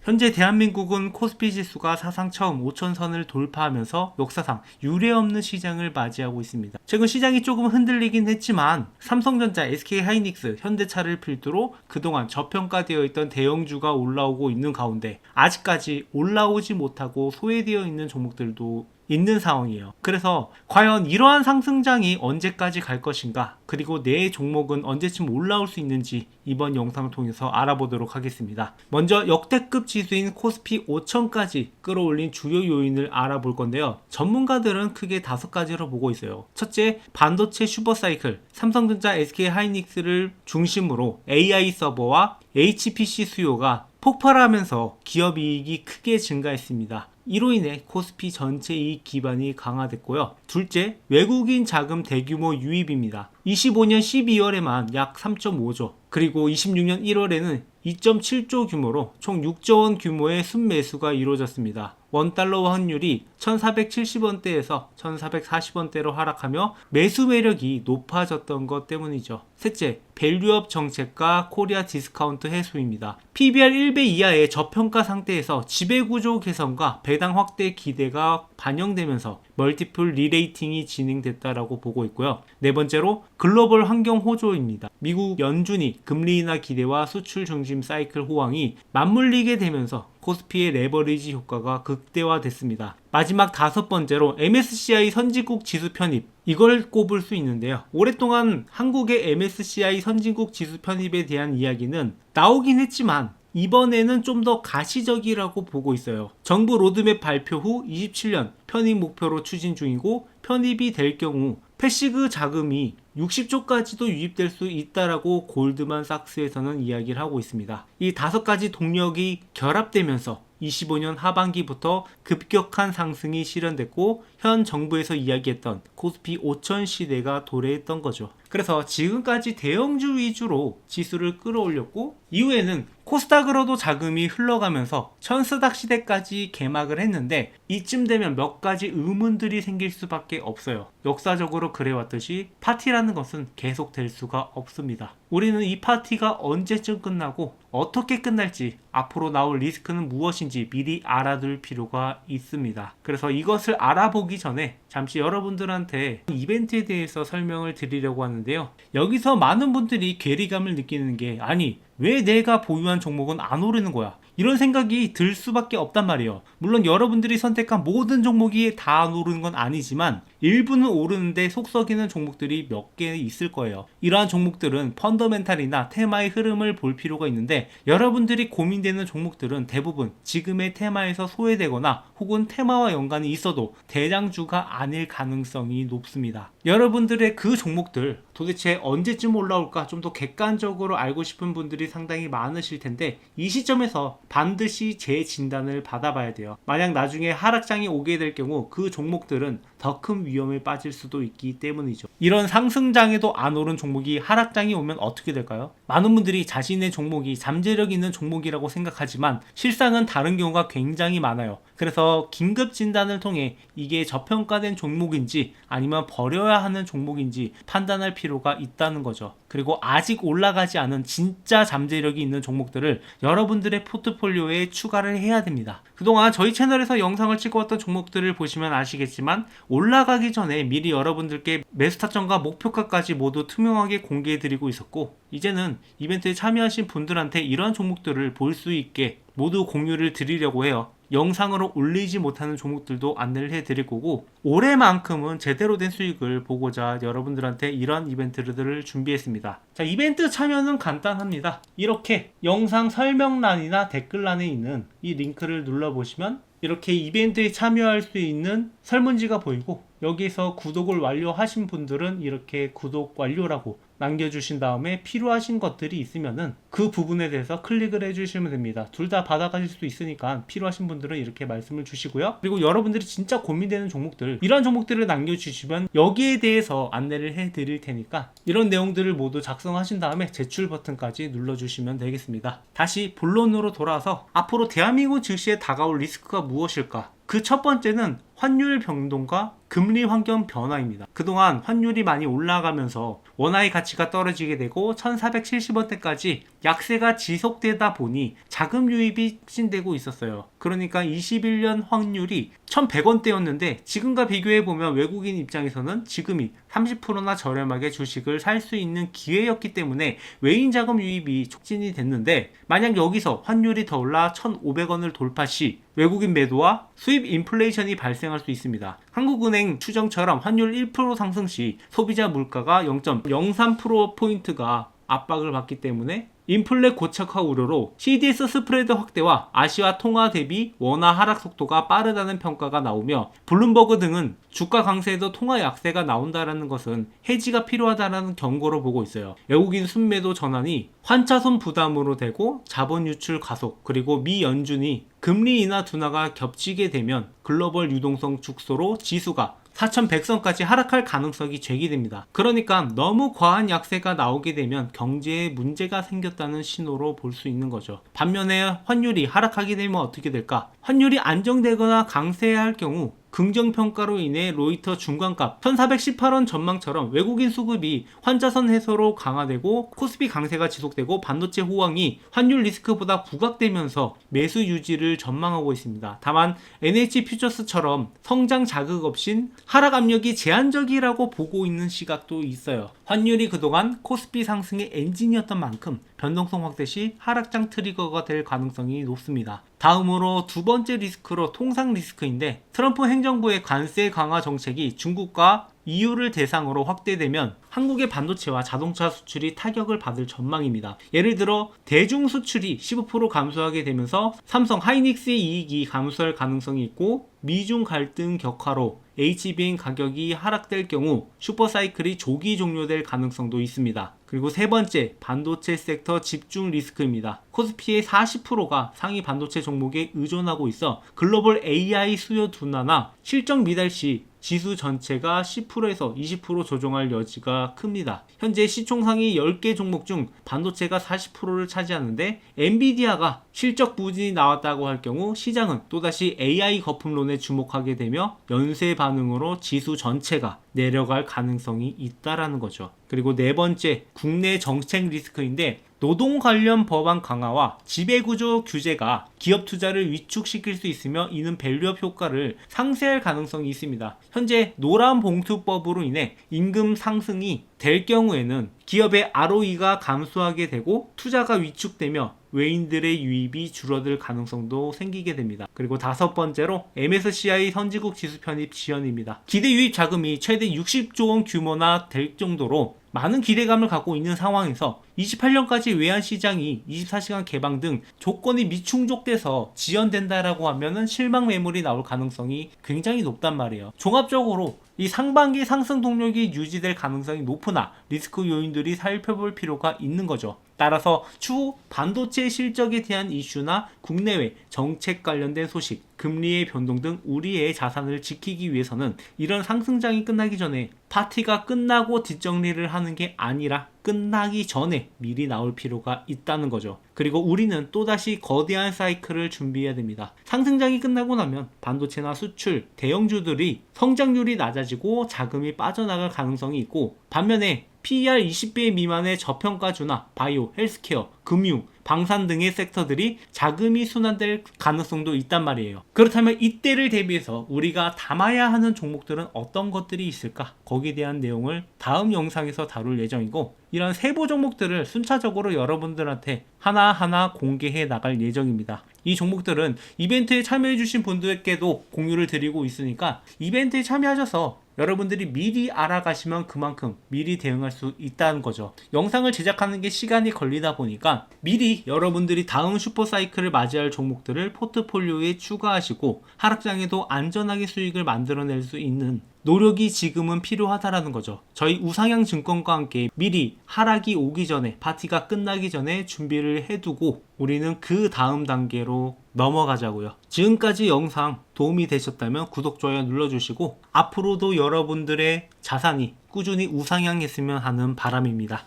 현재 대한민국은 코스피 지수가 사상 처음 5천선을 돌파하면서 역사상 유례없는 시장을 맞이하고 있습니다. 최근 시장이 조금 흔들리긴 했지만 삼성전자, SK하이닉스, 현대차를 필두로 그동안 저평가되어 있던 대형주가 올라오고 있는 가운데 아직까지 올라오지 못하고 소외되어 있는 종목들도 있는 상황이에요. 그래서 과연 이러한 상승장이 언제까지 갈 것인가, 그리고 내 종목은 언제쯤 올라올 수 있는지 이번 영상을 통해서 알아보도록 하겠습니다. 먼저 역대급 지수인 코스피 5천까지 끌어올린 주요 요인을 알아볼 건데요. 전문가들은 크게 5가지로 보고 있어요. 첫째, 반도체 슈퍼사이클, 삼성전자, SK하이닉스를 중심으로 AI 서버와 HPC 수요가 폭발하면서 기업 이익이 크게 증가했습니다. 이로 인해 코스피 전체 이익 기반이 강화됐고요. 둘째, 외국인 자금 대규모 유입입니다. 25년 12월에만 약 3.5조, 그리고 26년 1월에는 2.7조 규모로 총 6조 원 규모의 순매수가 이루어졌습니다. 원달러 환율이 1470원대에서 1440원대로 하락하며 매수 매력이 높아졌던 것 때문이죠. 셋째, 밸류업 정책과 코리아 디스카운트 해소입니다. PBR 1배 이하의 저평가 상태에서 지배구조 개선과 배당 확대 기대가 반영되면서 멀티플 리레이팅이 진행됐다라고 보고 있고요. 네 번째로 글로벌 환경 호조입니다. 미국 연준이 금리 인하 기대와 수출 중심 사이클 호황이 맞물리게 되면서 코스피의 레버리지 효과가 극대화됐습니다. 마지막 5번째로 MSCI 선진국 지수 편입, 이걸 꼽을 수 있는데요. 오랫동안 한국의 MSCI 선진국 지수 편입에 대한 이야기는 나오긴 했지만 이번에는 좀 더 가시적이라고 보고 있어요. 정부 로드맵 발표 후 27년 편입 목표로 추진 중이고, 편입이 될 경우 패시브 자금이 60조까지도 유입될 수 있다라고 골드만삭스에서는 이야기를 하고 있습니다. 이 5가지 동력이 결합되면서 25년 하반기부터 급격한 상승이 실현됐고, 현 정부에서 이야기했던 코스피 5천 시대가 도래했던 거죠. 그래서 지금까지 대형주 위주로 지수를 끌어올렸고, 이후에는 코스닥으로도 자금이 흘러가면서 천스닥 시대까지 개막을 했는데, 이쯤 되면 몇 가지 의문들이 생길 수밖에 없어요. 역사적으로 그래왔듯이 파티라는 것은 계속될 수가 없습니다. 우리는 이 파티가 언제쯤 끝나고 어떻게 끝날지, 앞으로 나올 리스크는 무엇인지 미리 알아둘 필요가 있습니다. 그래서 이것을 알아보기 전에 잠시 여러분들한테 이벤트에 대해서 설명을 드리려고 하는데요. 여기서 많은 분들이 괴리감을 느끼는 게, 아니 왜 내가 보유한 종목은 안 오르는 거야? 이런 생각이 들 수밖에 없단 말이에요. 물론 여러분들이 선택한 모든 종목이 다 안 오르는 건 아니지만 일부는 오르는데 속 썩이는 종목들이 몇 개 있을 거예요. 이러한 종목들은 펀더멘탈이나 테마의 흐름을 볼 필요가 있는데, 여러분들이 고민되는 종목들은 대부분 지금의 테마에서 소외되거나 혹은 테마와 연관이 있어도 대장주가 아닐 가능성이 높습니다. 여러분들의 그 종목들 도대체 언제쯤 올라올까 좀 더 객관적으로 알고 싶은 분들이 상당히 많으실 텐데, 이 시점에서 반드시 재진단을 받아봐야 돼요. 만약 나중에 하락장이 오게 될 경우 그 종목들은 더 큰 위험에 빠질 수도 있기 때문이죠. 이런 상승장에도 안 오른 종목이 하락장이 오면 어떻게 될까요? 많은 분들이 자신의 종목이 잠재력 있는 종목이라고 생각하지만 실상은 다른 경우가 굉장히 많아요. 그래서 긴급 진단을 통해 이게 저평가된 종목인지 아니면 버려야 하는 종목인지 판단할 필요가 있다는 거죠. 그리고 아직 올라가지 않은 진짜 잠재력이 있는 종목들을 여러분들의 포트폴리오에 추가를 해야 됩니다. 그동안 저희 채널에서 영상을 찍어왔던 종목들을 보시면 아시겠지만, 올라가기 전에 미리 여러분들께 매수 타점과 목표가까지 모두 투명하게 공개해드리고 있었고, 이제는 이벤트에 참여하신 분들한테 이러한 종목들을 볼 수 있게 모두 공유를 드리려고 해요. 영상으로 올리지 못하는 종목들도 안내를 해드릴 거고, 올해만큼은 제대로 된 수익을 보고자 여러분들한테 이런 이벤트들을 준비했습니다. 자, 이벤트 참여는 간단합니다. 이렇게 영상 설명란이나 댓글란에 있는 이 링크를 눌러보시면 이렇게 이벤트에 참여할 수 있는 설문지가 보이고, 여기서 구독을 완료하신 분들은 이렇게 구독 완료라고 남겨주신 다음에 필요하신 것들이 있으면은 그 부분에 대해서 클릭을 해주시면 됩니다. 둘 다 받아가실 수도 있으니까 필요하신 분들은 이렇게 말씀을 주시고요. 그리고 여러분들이 진짜 고민되는 종목들, 이러한 종목들을 남겨주시면 여기에 대해서 안내를 해드릴 테니까 이런 내용들을 모두 작성하신 다음에 제출 버튼까지 눌러주시면 되겠습니다. 다시 본론으로 돌아와서 앞으로 대한민국 증시에 다가올 리스크가 무엇일까? 그 첫 번째는 환율 변동과 금리 환경 변화입니다. 그동안 환율이 많이 올라가면서 원화의 가치가 떨어지게 되고 1470원대까지 약세가 지속되다 보니 자금 유입이 촉진되고 있었어요. 그러니까 21년 환율이 1100원대였는데 지금과 비교해보면 외국인 입장에서는 지금이 30%나 저렴하게 주식을 살 수 있는 기회였기 때문에 외인 자금 유입이 촉진이 됐는데, 만약 여기서 환율이 더 올라 1500원을 돌파 시 외국인 매도와 수입 인플레이션이 발생할 수 있습니다. 한국은행 추정처럼 환율 1% 상승 시 소비자 물가가 0.03%포인트가 압박을 받기 때문에 인플레 고착화 우려로 CDS 스프레드 확대와 아시아 통화 대비 원화 하락 속도가 빠르다는 평가가 나오며, 블룸버그 등은 주가 강세에도 통화 약세가 나온다는 것은 해지가 필요하다는 경고로 보고 있어요. 외국인 순매도 전환이 환차손 부담으로 되고 자본 유출 가속, 그리고 미 연준이 금리 인하 둔화가 겹치게 되면 글로벌 유동성 축소로 지수가 4100선까지 하락할 가능성이 제기됩니다. 그러니까 너무 과한 약세가 나오게 되면 경제에 문제가 생겼다는 신호로 볼 수 있는 거죠. 반면에 환율이 하락하게 되면 어떻게 될까? 환율이 안정되거나 강세할 경우 긍정평가로 인해 로이터 중간값 1418원 전망처럼 외국인 수급이 환자선 해소로 강화되고 코스피 강세가 지속되고 반도체 호황이 환율 리스크보다 부각되면서 매수 유지를 전망하고 있습니다. 다만 NH 퓨처스처럼 성장 자극 없인 하락 압력이 제한적이라고 보고 있는 시각도 있어요. 환율이 그동안 코스피 상승의 엔진이었던 만큼 변동성 확대 시 하락장 트리거가 될 가능성이 높습니다. 다음으로 두 번째 리스크로 통상 리스크인데, 트럼프 행정부의 관세 강화 정책이 중국과 EU를 대상으로 확대되면 한국의 반도체와 자동차 수출이 타격을 받을 전망입니다. 예를 들어 대중 수출이 15% 감소하게 되면서 삼성 하이닉스의 이익이 감소할 가능성이 있고, 미중 갈등 격화로 HBM 가격이 하락될 경우 슈퍼사이클이 조기 종료될 가능성도 있습니다. 그리고 세 번째, 반도체 섹터 집중 리스크입니다. 코스피의 40%가 상위 반도체 종목에 의존하고 있어 글로벌 AI 수요 둔화나 실적 미달 시 지수 전체가 10%에서 20% 조정할 여지가 큽니다. 현재 시총상위 10개 종목 중 반도체가 40%를 차지하는데, 엔비디아가 실적 부진이 나왔다고 할 경우 시장은 또다시 AI 거품론에 주목하게 되며 연쇄 반응으로 지수 전체가 내려갈 가능성이 있다라는 거죠. 그리고 네 번째, 국내 정책 리스크인데, 노동 관련 법안 강화와 지배구조 규제가 기업 투자를 위축시킬 수 있으며 이는 밸류업 효과를 상쇄할 가능성이 있습니다. 현재 노란봉투법으로 인해 임금 상승이 될 경우에는 기업의 ROE가 감소하게 되고 투자가 위축되며 외인들의 유입이 줄어들 가능성도 생기게 됩니다. 그리고 다섯 번째로 MSCI 선진국 지수 편입 지연입니다. 기대 유입 자금이 최대 60조 원 규모나 될 정도로 많은 기대감을 갖고 있는 상황에서 28년까지 외환시장이 24시간 개방 등 조건이 미충족돼서 지연된다라고 하면은 실망 매물이 나올 가능성이 굉장히 높단 말이에요. 종합적으로 이 상반기 상승 동력이 유지될 가능성이 높으나 리스크 요인들이 살펴볼 필요가 있는 거죠. 따라서 추후 반도체 실적에 대한 이슈나 국내외 정책 관련된 소식, 금리의 변동 등 우리의 자산을 지키기 위해서는 이런 상승장이 끝나기 전에 파티가 끝나고 뒷정리를 하는 게 아니라 끝나기 전에 미리 나올 필요가 있다는 거죠. 그리고 우리는 또다시 거대한 사이클을 준비해야 됩니다. 상승장이 끝나고 나면 반도체나 수출, 대형주들이 성장률이 낮아지고 자금이 빠져나갈 가능성이 있고, 반면에 PER 20배 미만의 저평가주나 바이오, 헬스케어, 금융, 방산 등의 섹터들이 자금이 순환될 가능성도 있단 말이에요. 그렇다면 이때를 대비해서 우리가 담아야 하는 종목들은 어떤 것들이 있을까? 거기에 대한 내용을 다음 영상에서 다룰 예정이고, 이런 세부 종목들을 순차적으로 여러분들한테 하나하나 공개해 나갈 예정입니다. 이 종목들은 이벤트에 참여해 주신 분들께도 공유를 드리고 있으니까 이벤트에 참여하셔서 여러분들이 미리 알아가시면 그만큼 미리 대응할 수 있다는 거죠. 영상을 제작하는 게 시간이 걸리다 보니까 미리 여러분들이 다음 슈퍼사이클을 맞이할 종목들을 포트폴리오에 추가하시고 하락장에도 안전하게 수익을 만들어낼 수 있는 노력이 지금은 필요하다라는 거죠. 저희 우상향 증권과 함께 미리 하락이 오기 전에, 파티가 끝나기 전에 준비를 해두고 우리는 그 다음 단계로 넘어가자고요. 지금까지 영상 도움이 되셨다면 구독, 좋아요 눌러주시고 앞으로도 여러분들의 자산이 꾸준히 우상향했으면 하는 바람입니다.